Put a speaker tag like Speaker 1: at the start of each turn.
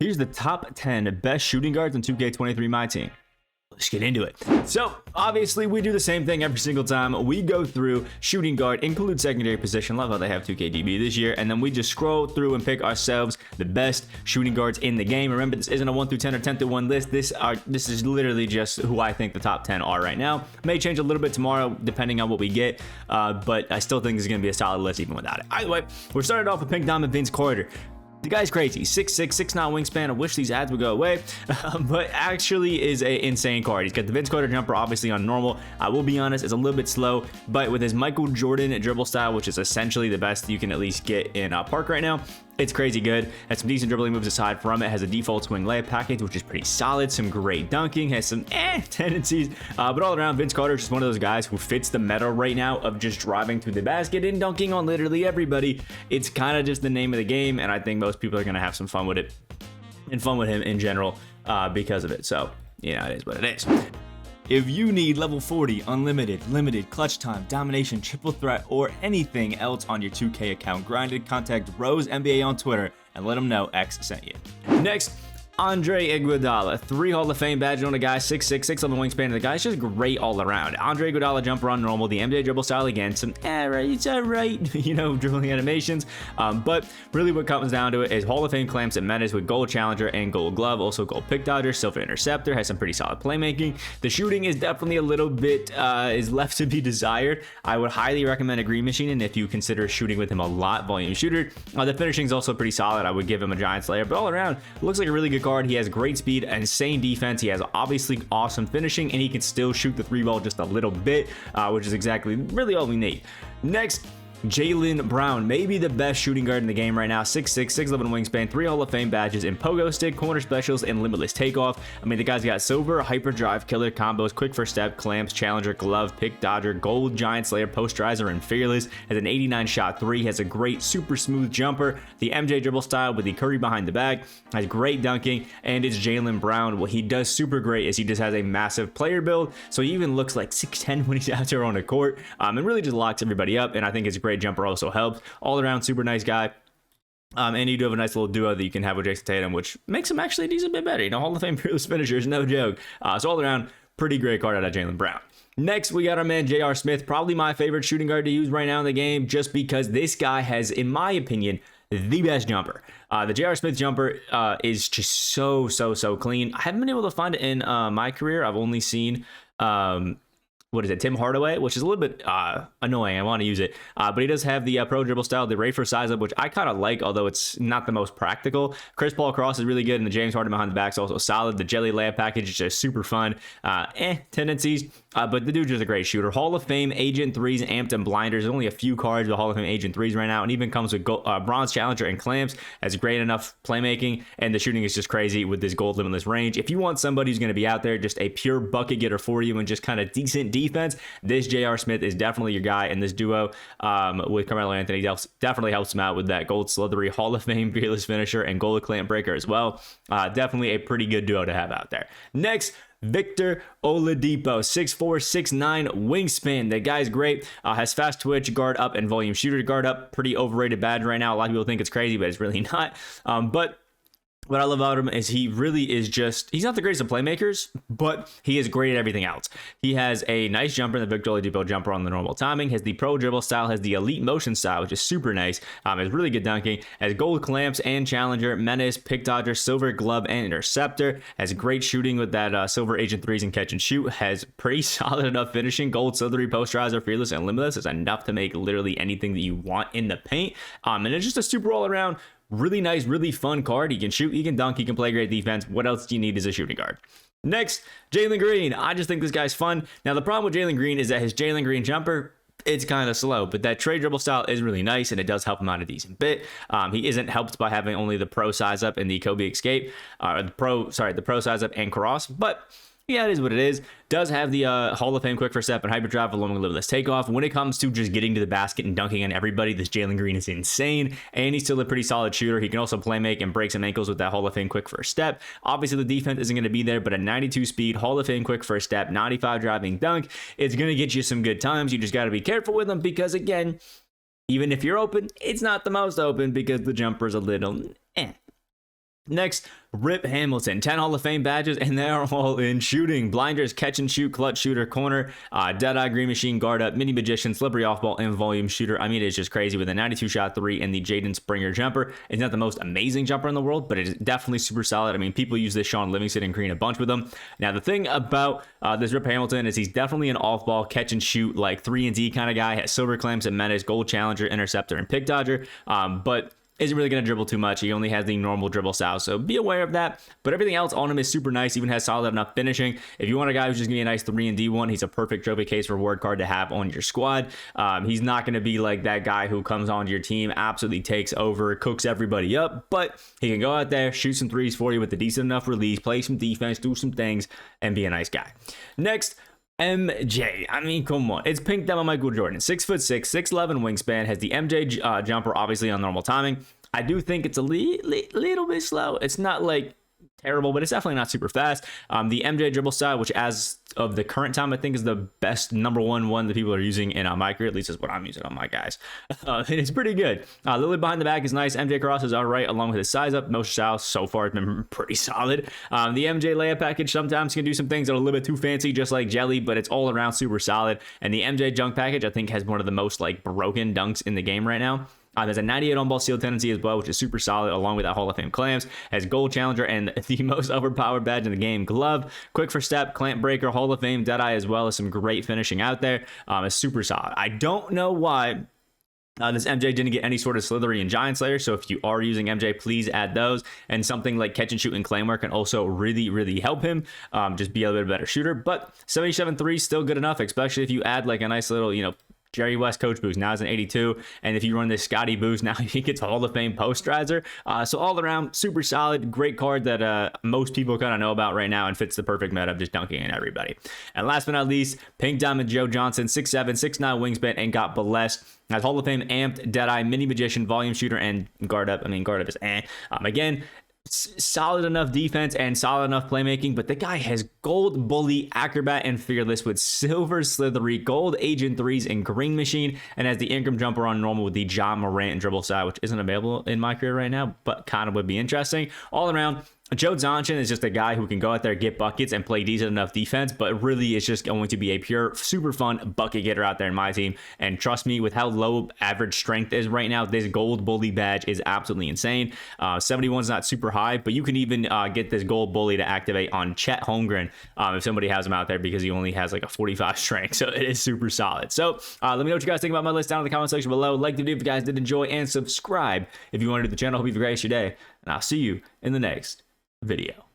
Speaker 1: Here's the top 10 best shooting guards on 2K23 MyTeam. Let's get into it. So obviously we do the same thing every single time. We go through shooting guard, include secondary position. Love how they have 2KDB this year. And then we just scroll through and pick ourselves the best shooting guards in the game. Remember, this isn't a 1 through 10 or 10 through 1 list. This is literally just who I think the top 10 are right now. May change a little bit tomorrow depending on what we get. But I still think this is going to be a solid list even without it. Either way, we're started off with Pink Diamond Vince Carter. The guy's crazy. 6'6", 6'9" wingspan. I wish these ads would go away, but actually is an insane card. He's got the Vince Carter jumper, obviously on normal. I will be honest, it's a little bit slow, but with his Michael Jordan dribble style, which is essentially the best you can at least get in Park right now, it's crazy good. Has some decent dribbling moves aside from it. Has a default swing layup package, which is pretty solid. Some great dunking. Has some tendencies. But all around, Vince Carter is just one of those guys who fits the meta right now of just driving to the basket and dunking on literally everybody. It's kind of just the name of the game, and I think most people are going to have some fun with it and fun with him in general because of it. So, you know, it is what it is. If you need level 40, unlimited, limited, clutch time, domination, triple threat, or anything else on your 2K account grinded, contact Rose NBA on Twitter and let them know X sent you. Next, Andre Iguodala, 3 Hall of Fame badge on a guy, 6'6", 6'11" wingspan. The guy's just great all around. Andre Iguodala jumper on normal, the NBA dribble style again, some it's alright, you know, dribbling animations. But really what comes down to it is Hall of Fame clamps and menace with gold challenger and gold glove, also gold pick dodger, silver interceptor, has some pretty solid playmaking. The shooting is definitely a little bit is left to be desired. I would highly recommend a green machine, and if you consider shooting with him a lot, volume shooter. The finishing is also pretty solid. I would give him a giant slayer, but all around looks like a really good card. He has great speed, insane defense. He has obviously awesome finishing, and he can still shoot the 3 ball just a little bit, which is exactly really all we need. Next, Jalen Brown, maybe the best shooting guard in the game right now. 6'6", 6'11" wingspan, 3 Hall of Fame badges in pogo stick, corner specials, and limitless takeoff. I mean, the guy's got silver, hyperdrive, killer combos, quick first step, clamps, challenger, glove, pick dodger, gold, giant slayer, posterizer, and fearless. Has an 89 shot 3, has a great super smooth jumper, the MJ dribble style with the Curry behind the back, has great dunking, and it's Jalen Brown. What he does super great is he just has a massive player build, so he even looks like 6'10" when he's out there on the court, and really just locks everybody up, and I think it's great. Jumper also helps. All around super nice guy. And you do have a nice little duo that you can have with Jason Tatum, which makes him actually a decent bit better. You know, Hall of Fame fearless finishers, no joke. So all around, pretty great card out of Jalen Brown. Next, we got our man J.R. Smith, probably my favorite shooting guard to use right now in the game, just because this guy has, in my opinion, the best jumper. The J.R. Smith jumper is just so clean. I haven't been able to find it in my career. I've only seen what is it, Tim Hardaway, which is a little bit annoying. I want to use it, but he does have the pro dribble style, the Rafer size up, which I kind of like, although it's not the most practical. Chris Paul cross is really good, and the James Harden behind the back is also solid. The jelly layup package is just super fun. Tendencies, but the dude's just a great shooter. Hall of Fame Agent 3s, Amped, and Blinders. There's only a few cards with Hall of Fame Agent 3s right now, and even comes with Bronze Challenger and Clamps. Has great enough playmaking, and the shooting is just crazy with this gold limitless range. If you want somebody who's going to be out there, just a pure bucket getter for you and just kind of decent defense, this J.R. Smith is definitely your guy, and this duo with Carmelo Anthony definitely helps him out with that gold slithery Hall of Fame fearless finisher and gold clamp breaker as well. Definitely a pretty good duo to have out there. Next, Victor Oladipo, 6'4", 6'9" wingspan. The guy's great. Has fast twitch, guard up, and volume shooter. Guard up, pretty overrated badge right now. A lot of people think it's crazy, but it's really not. But what I love about him is he really is just, he's not the greatest of playmakers, but he is great at everything else. He has a nice jumper, the Victor Oladipo jumper on the normal timing, has the pro dribble style, has the elite motion style, which is super nice, has really good dunking, has gold clamps and challenger, menace, pick dodger, silver glove, and interceptor, has great shooting with that silver agent 3s and catch and shoot, has pretty solid enough finishing, gold, slithery, posterizer, fearless, and limitless is enough to make literally anything that you want in the paint, and it's just a super all around really nice, really fun card. He can shoot, he can dunk, he can play great defense. What else do you need as a shooting guard? Next, Jalen Green. I just think this guy's fun. Now, the problem with Jalen Green is that his Jalen Green jumper, it's kind of slow, but that trade dribble style is really nice, and it does help him out a decent bit. He isn't helped by having only the pro size up and the Kobe escape, the pro size up and cross, but yeah, it is what it is. Does have the Hall of Fame quick first step and hyperdrive along with limitless takeoff. When it comes to just getting to the basket and dunking on everybody, this Jalen Green is insane, and he's still a pretty solid shooter. He can also play make and break some ankles with that Hall of Fame quick first step. Obviously, the defense isn't going to be there, but a 92 speed, Hall of Fame quick first step, 95 driving dunk, it's going to get you some good times. You just got to be careful with them because, again, even if you're open, it's not the most open because the jumper's a little Next, Rip Hamilton, 10 Hall of Fame badges, and they are all in shooting. Blinders, catch and shoot, clutch shooter, corner, Deadeye, Green Machine, guard up, mini magician, slippery off ball, and volume shooter. I mean, it's just crazy with a 92 shot three and the Jaden Springer jumper. It's not the most amazing jumper in the world, but it is definitely super solid. I mean, people use this Sean Livingston and Green a bunch with them. Now, the thing about this Rip Hamilton is he's definitely an off ball, catch and shoot, like 3-and-D kind of guy. Has silver claims and menace, gold challenger, interceptor, and pick dodger. But isn't really going to dribble too much. He only has the normal dribble style, so be aware of that. But everything else on him is super nice, even has solid enough finishing. If you want a guy who's just going to be a nice 3-and-D one, he's a perfect trophy case reward card to have on your squad. He's not going to be like that guy who comes onto your team, absolutely takes over, cooks everybody up, but he can go out there, shoot some threes for you with a decent enough release, play some defense, do some things, and be a nice guy. Next, MJ. I mean, come on. It's Pink Devil Michael Jordan. 6'6", 6'11" wingspan. Has the MJ jumper obviously on normal timing. I do think it's a little bit slow. It's not like terrible, but it's definitely not super fast. The MJ dribble style, which as of the current time, I think is the best number one that people are using in my career. At least is what I'm using on my guys. And it's pretty good. Lily behind the back is nice. MJ cross is all right, along with his size up. Motion style so far has been pretty solid. The MJ layup package sometimes can do some things that are a little bit too fancy, just like Jelly, but it's all around super solid. And the MJ junk package, I think, has one of the most like broken dunks in the game right now. There's a 98 on-ball steal tendency as well, which is super solid, along with that Hall of Fame clamps. Has gold challenger and the most overpowered badge in the game, glove. Quick for step, clamp breaker, Hall of Fame, Deadeye, as well as some great finishing out there. It's super solid. I don't know why this MJ didn't get any sort of Slithery and Giant Slayer, so if you are using MJ, please add those. And something like catch and shoot and claim work can also really help him just be a little bit better shooter. But 77-3 still good enough, especially if you add like a nice little, Jerry West coach boost. Now it's an 82, and if you run this Scotty boost, now he gets Hall of Fame posterizer. So all around, super solid, great card that most people kind of know about right now and fits the perfect meta of just dunking in everybody. And last but not least, Pink Diamond Joe Johnson, 6'7", 6'9" wingspan, and got blessed. Has Hall of Fame amped, Deadeye, mini magician, volume shooter, and guard up. I mean, guard up is again, solid enough defense and solid enough playmaking, but the guy has gold bully, acrobat, and fearless with silver slithery, gold agent threes, and green machine, and has the Ingram jumper on normal with the John Morant dribble style, which isn't available in my career right now, but kind of would be interesting. All around, Joe Johnson is just a guy who can go out there, get buckets, and play decent enough defense, but really is just going to be a pure, super fun bucket getter out there in my team. And trust me, with how low average strength is right now, this gold bully badge is absolutely insane. 71 is not super high, but you can even get this gold bully to activate on Chet Holmgren if somebody has him out there, because he only has like a 45 strength, so it is super solid. So let me know what you guys think about my list down in the comment section below. Like the video if you guys did enjoy, and subscribe if you want to do the channel. Hope you have a great day, and I'll see you in the next video.